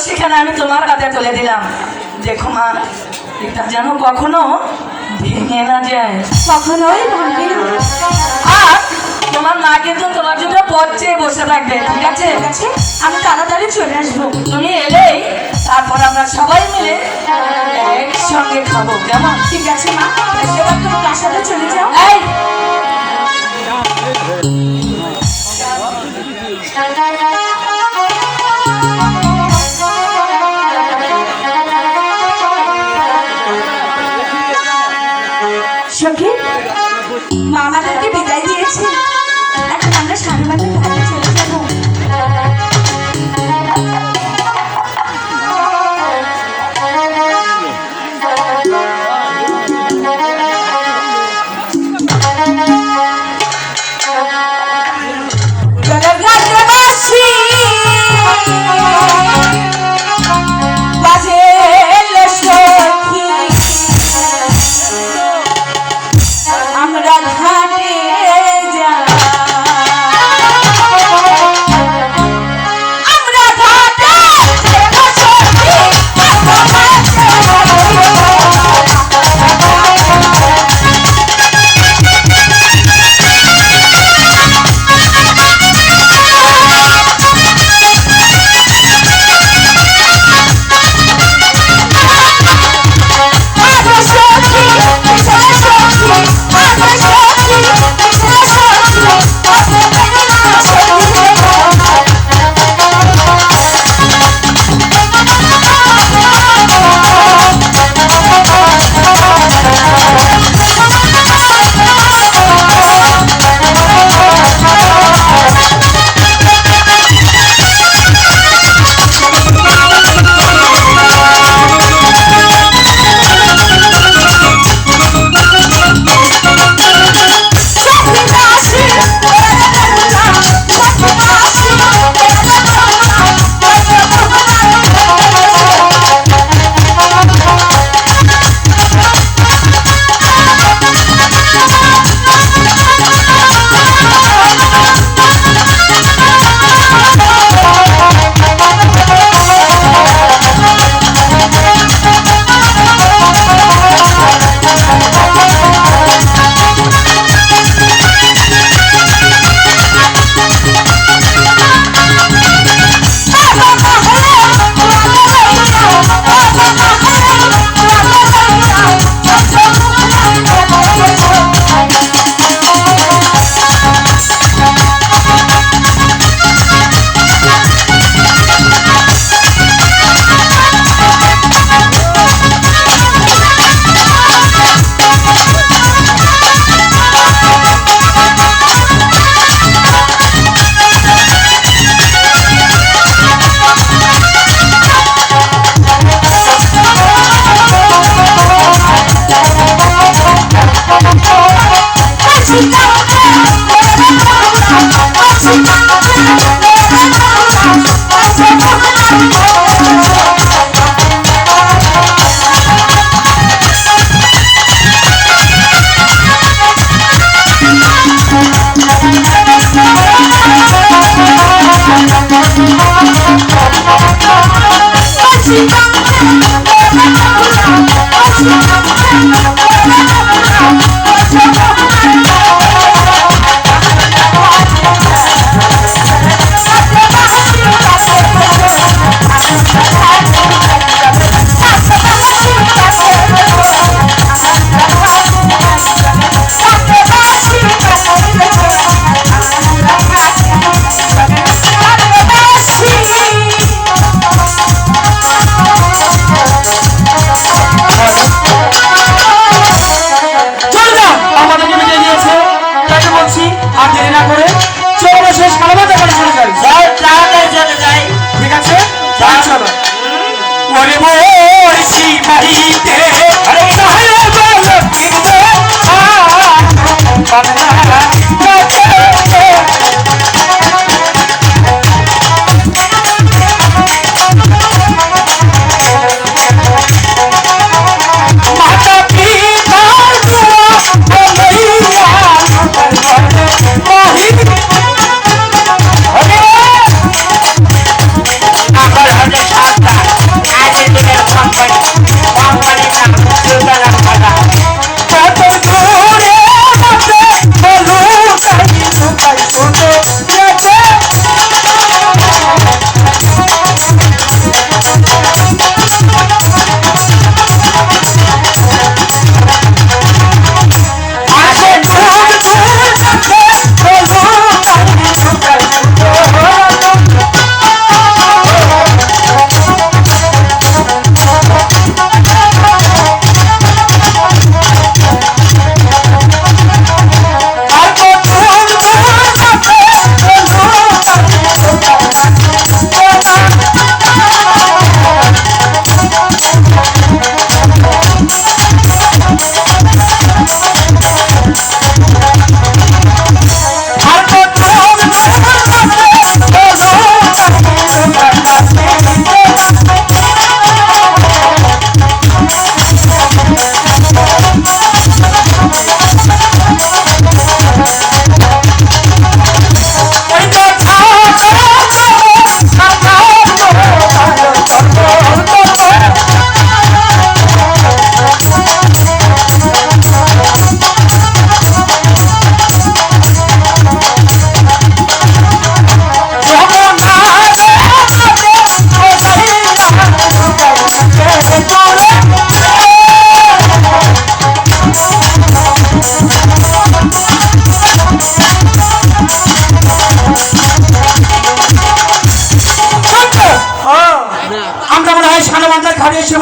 সেখানে আমি তোমার হাতে তুলে দিলাম। দেখো মা, এটা যেন কখনো ভেঙে না যায়। কখনোই ভাঙবে না। আর তোমার মা কিন্তু তোমার জন্য পথ চেয়ে বসে থাকবে, ঠিক আছে? ঠিক আছে, আমি তাড়াতাড়ি চলে আসবো। তুমি এলেই তারপর আমরা সবাই মিলে একসঙ্গে খাবো, কেমন? ঠিক আছে মা, এবার তুমি প্রাসাদে চলে যাও। এই সখী, মা আমাদেরকে বিদায় দিয়েছে, এখন আমরা স্বামীমানের ঘাটে চলে যাবো। আমরা ঘাটে যাই, আমরা ঘাটে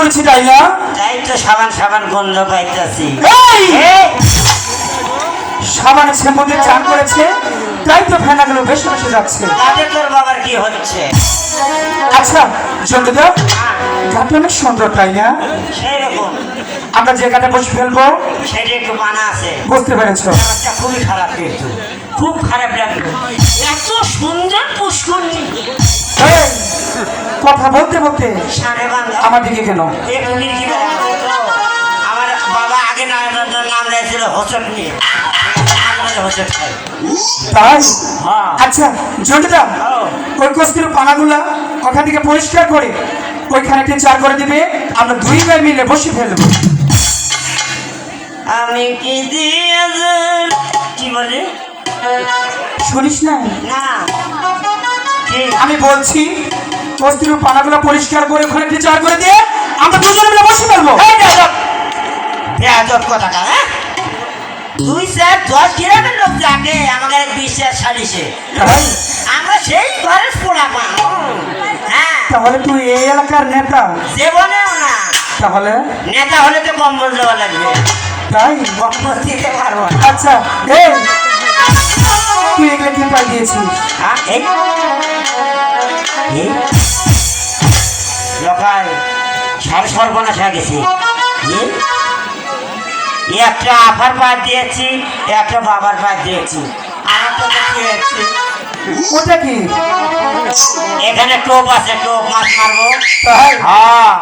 করেছি তাই না? তাই তো সাবান সাবান গন্ধ পাইতেছি। এই! সাবানে শ্যাম্পু দিয়ে চান করেছে, তাই তো ফেনাগুলো বেশি বেশি যাচ্ছে। তাতে তোর বাবার কি হচ্ছে? আচ্ছা জন্টুদা, ঘাটটা অনেক সুন্দর তাই না? সেই রকম আমরা যে ঘাটে বসে ফেলবো সেটা একটু বানা আছে। বুঝতে পেরেছ? ব্যাপারটা খুবই খারাপ, কিন্তু খুব খারাপ লাগলো। এত সুন্দর পুষ্করণী, এই, কথা বলতে বলতে সাড়ে বাংলা আমার দিকে কেন? একটু নির্কি আমার বাবা আগে নাম রেখেছিল হোসট নিয়ে, হোসট খাই। তাই? হ্যাঁ। আচ্ছা জন্টুদা, ওই কস্তুর পানাগুলা ওখান থেকে পরিষ্কার করে ওইখানে একটি চা করে দিবে, আমরা দুই ভাই মিলে বসে ফেলবো। আমি কি দিয়ে কি বলে শুনিস না? না কি আমি বলছি কস্তুর পানাগুলা পরিষ্কার করে ওখানে একটি চা করে দিয়ে আমরা দুজন মিলে বসে ফেলবো। বেয়াদব কথাটা, হ্যাঁ? তুই স্যার 10 গ্রামের লোক জানে আমাকে বিশ্বাস সারিছে, তাই? আমরা সেই ঘরের পোড়া পা। হ্যাঁ, তাহলে তুই এই এলাকার নেতা? জীবনেও না। তাহলে নেতা হলে তো কম্বল দেওয়া লাগবে, তাই? কম্বল দিতে পারবো না। আচ্ছা এই, তুই এগুলো কি পাই দিয়েছিস? হ্যাঁ, এই লোকাল সর্বনাশ হয়ে গেছি। একটা আপার পা দিয়েছি, একটা বাবার পা দিয়েছি। আমার তো কি হয়েছে, ওটা কি? এখানে টোপ আছে, টোপ মাছ মারবো। তাই? হ্যাঁ।